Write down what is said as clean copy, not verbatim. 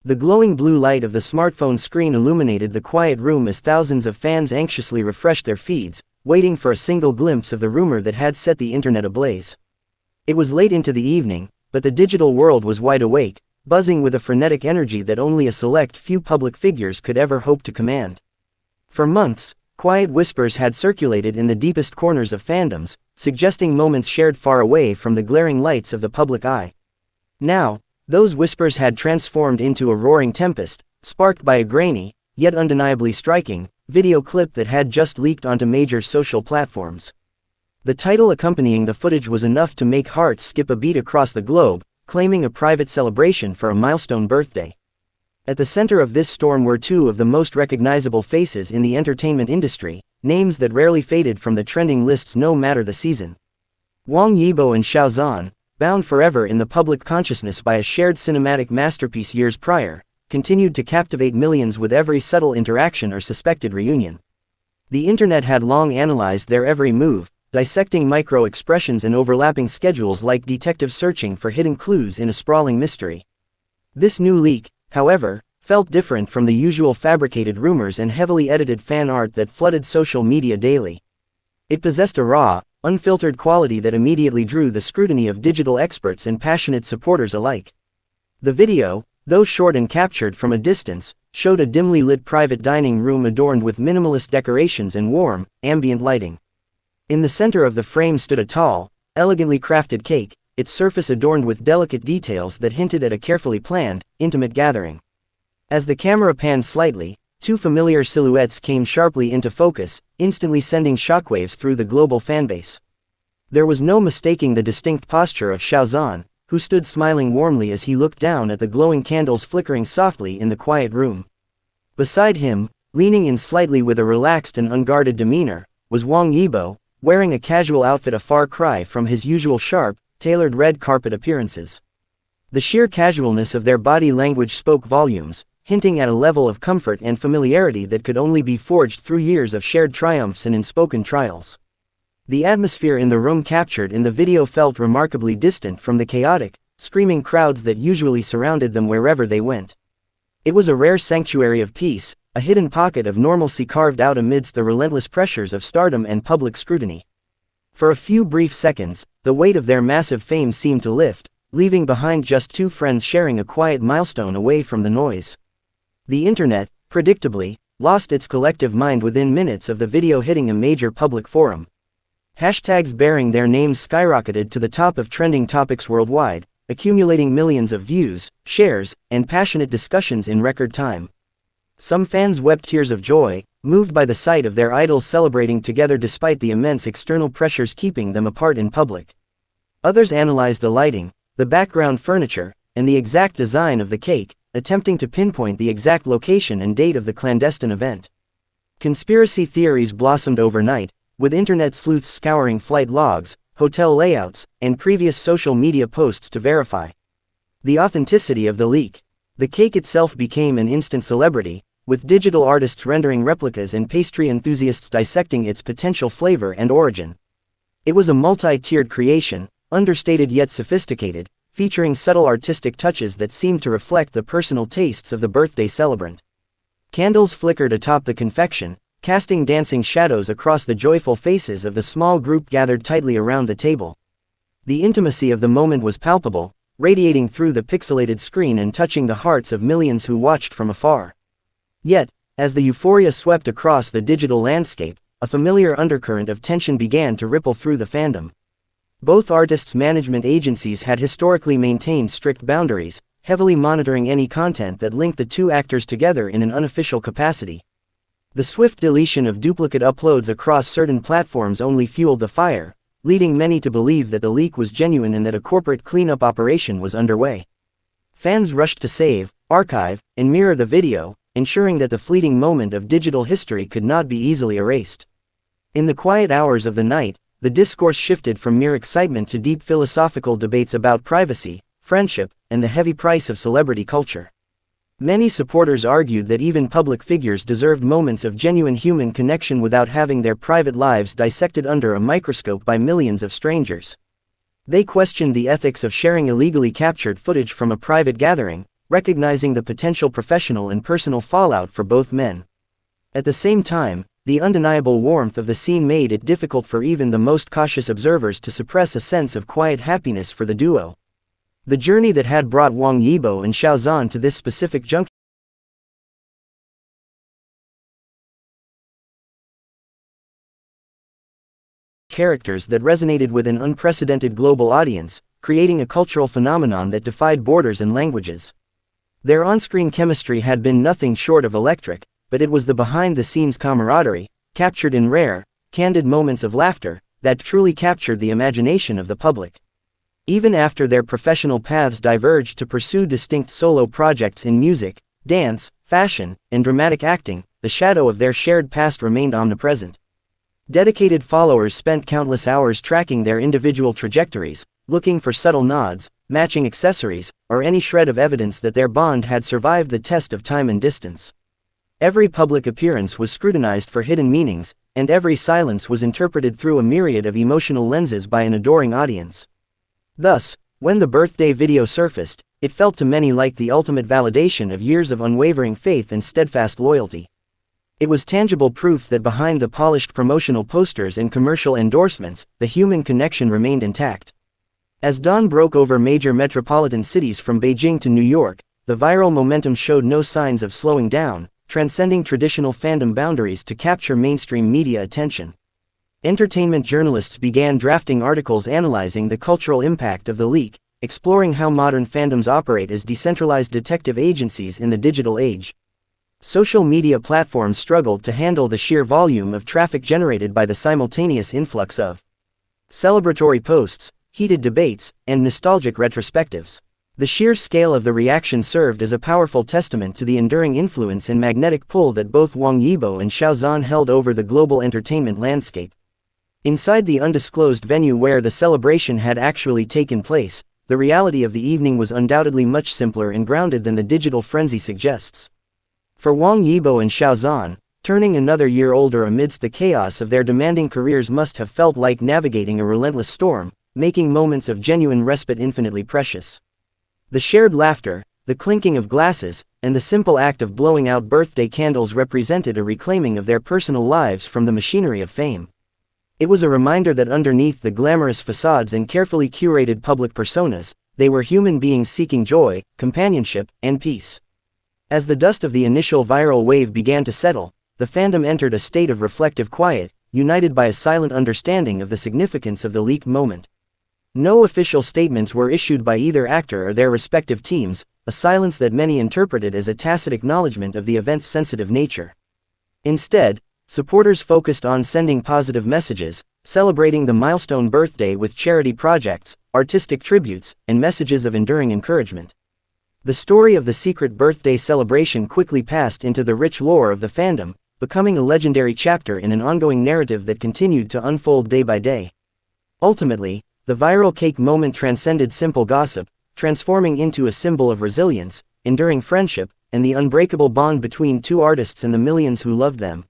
The glowing blue light of the smartphone screen illuminated the quiet room as thousands of fans anxiously refreshed their feeds, waiting for a single glimpse of the rumor that had set the internet ablaze. It was late into the evening, but the digital world was wide awake, buzzing with a frenetic energy that only a select few public figures could ever hope to command. For months, quiet whispers had circulated in the deepest corners of fandoms, suggesting moments shared far away from the glaring lights of the public eye. Now, those whispers had transformed into a roaring tempest, sparked by a grainy, yet undeniably striking, video clip that had just leaked onto major social platforms. The title accompanying the footage was enough to make hearts skip a beat across the globe, claiming a private celebration for a milestone birthday. At the center of this storm were two of the most recognizable faces in the entertainment industry, names that rarely faded from the trending lists no matter the season. Wang Yibo and Xiao Zhan, bound forever in the public consciousness by a shared cinematic masterpiece years prior, continued to captivate millions with every subtle interaction or suspected reunion. The internet had long analyzed their every move, dissecting micro-expressions and overlapping schedules like detectives searching for hidden clues in a sprawling mystery. This new leak, however, felt different from the usual fabricated rumors and heavily edited fan art that flooded social media daily. It possessed a raw, unfiltered quality that immediately drew the scrutiny of digital experts and passionate supporters alike. The video, though short and captured from a distance, showed a dimly lit private dining room adorned with minimalist decorations and warm, ambient lighting. In the center of the frame stood a tall, elegantly crafted cake, its surface adorned with delicate details that hinted at a carefully planned, intimate gathering. As the camera panned slightly, two familiar silhouettes came sharply into focus, instantly sending shockwaves through the global fanbase. There was no mistaking the distinct posture of Xiao Zhan, who stood smiling warmly as he looked down at the glowing candles flickering softly in the quiet room. Beside him, leaning in slightly with a relaxed and unguarded demeanor, was Wang Yibo, wearing a casual outfit a far cry from his usual sharp, tailored red carpet appearances. The sheer casualness of their body language spoke volumes, hinting at a level of comfort and familiarity that could only be forged through years of shared triumphs and unspoken trials. The atmosphere in the room captured in the video felt remarkably distant from the chaotic, screaming crowds that usually surrounded them wherever they went. It was a rare sanctuary of peace, a hidden pocket of normalcy carved out amidst the relentless pressures of stardom and public scrutiny. For a few brief seconds, the weight of their massive fame seemed to lift, leaving behind just two friends sharing a quiet milestone away from the noise. The internet, predictably, lost its collective mind within minutes of the video hitting a major public forum. Hashtags bearing their names skyrocketed to the top of trending topics worldwide, accumulating millions of views, shares, and passionate discussions in record time. Some fans wept tears of joy, moved by the sight of their idols celebrating together despite the immense external pressures keeping them apart in public. Others analyzed the lighting, the background furniture, and the exact design of the cake, attempting to pinpoint the exact location and date of the clandestine event. Conspiracy theories blossomed overnight, with internet sleuths scouring flight logs, hotel layouts, and previous social media posts to verify the authenticity of the leak. The cake itself became an instant celebrity, with digital artists rendering replicas and pastry enthusiasts dissecting its potential flavor and origin. It was a multi-tiered creation, understated yet sophisticated, featuring subtle artistic touches that seemed to reflect the personal tastes of the birthday celebrant. Candles flickered atop the confection, casting dancing shadows across the joyful faces of the small group gathered tightly around the table. The intimacy of the moment was palpable, radiating through the pixelated screen and touching the hearts of millions who watched from afar. Yet, as the euphoria swept across the digital landscape, a familiar undercurrent of tension began to ripple through the fandom. Both artists' management agencies had historically maintained strict boundaries, heavily monitoring any content that linked the two actors together in an unofficial capacity. The swift deletion of duplicate uploads across certain platforms only fueled the fire, leading many to believe that the leak was genuine and that a corporate cleanup operation was underway. Fans rushed to save, archive, and mirror the video, ensuring that the fleeting moment of digital history could not be easily erased. In the quiet hours of the night, the discourse shifted from mere excitement to deep philosophical debates about privacy, friendship, and the heavy price of celebrity culture. Many supporters argued that even public figures deserved moments of genuine human connection without having their private lives dissected under a microscope by millions of strangers. They questioned the ethics of sharing illegally captured footage from a private gathering, recognizing the potential professional and personal fallout for both men. At the same time, the undeniable warmth of the scene made it difficult for even the most cautious observers to suppress a sense of quiet happiness for the duo. The journey that had brought Wang Yibo and Xiao Zhan to this specific juncture characters that resonated with an unprecedented global audience, creating a cultural phenomenon that defied borders and languages. Their on-screen chemistry had been nothing short of electric, but it was the behind-the-scenes camaraderie, captured in rare, candid moments of laughter, that truly captured the imagination of the public. Even after their professional paths diverged to pursue distinct solo projects in music, dance, fashion, and dramatic acting, the shadow of their shared past remained omnipresent. Dedicated followers spent countless hours tracking their individual trajectories, looking for subtle nods, matching accessories, or any shred of evidence that their bond had survived the test of time and distance. Every public appearance was scrutinized for hidden meanings, and every silence was interpreted through a myriad of emotional lenses by an adoring audience. Thus, when the birthday video surfaced, it felt to many like the ultimate validation of years of unwavering faith and steadfast loyalty. It was tangible proof that behind the polished promotional posters and commercial endorsements, the human connection remained intact. As dawn broke over major metropolitan cities from Beijing to New York, the viral momentum showed no signs of slowing down, transcending traditional fandom boundaries to capture mainstream media attention. Entertainment journalists began drafting articles analyzing the cultural impact of the leak, exploring how modern fandoms operate as decentralized detective agencies in the digital age. Social media platforms struggled to handle the sheer volume of traffic generated by the simultaneous influx of celebratory posts, heated debates, and nostalgic retrospectives. The sheer scale of the reaction served as a powerful testament to the enduring influence and magnetic pull that both Wang Yibo and Xiao Zhan held over the global entertainment landscape. Inside the undisclosed venue where the celebration had actually taken place, the reality of the evening was undoubtedly much simpler and grounded than the digital frenzy suggests. For Wang Yibo and Xiao Zhan, turning another year older amidst the chaos of their demanding careers must have felt like navigating a relentless storm, making moments of genuine respite infinitely precious. The shared laughter, the clinking of glasses, and the simple act of blowing out birthday candles represented a reclaiming of their personal lives from the machinery of fame. It was a reminder that underneath the glamorous facades and carefully curated public personas, they were human beings seeking joy, companionship, and peace. As the dust of the initial viral wave began to settle, the fandom entered a state of reflective quiet, united by a silent understanding of the significance of the leaked moment. No official statements were issued by either actor or their respective teams, a silence that many interpreted as a tacit acknowledgement of the event's sensitive nature. Instead, supporters focused on sending positive messages, celebrating the milestone birthday with charity projects, artistic tributes, and messages of enduring encouragement. The story of the secret birthday celebration quickly passed into the rich lore of the fandom, becoming a legendary chapter in an ongoing narrative that continued to unfold day by day. Ultimately, the viral cake moment transcended simple gossip, transforming into a symbol of resilience, enduring friendship, and the unbreakable bond between two artists and the millions who loved them.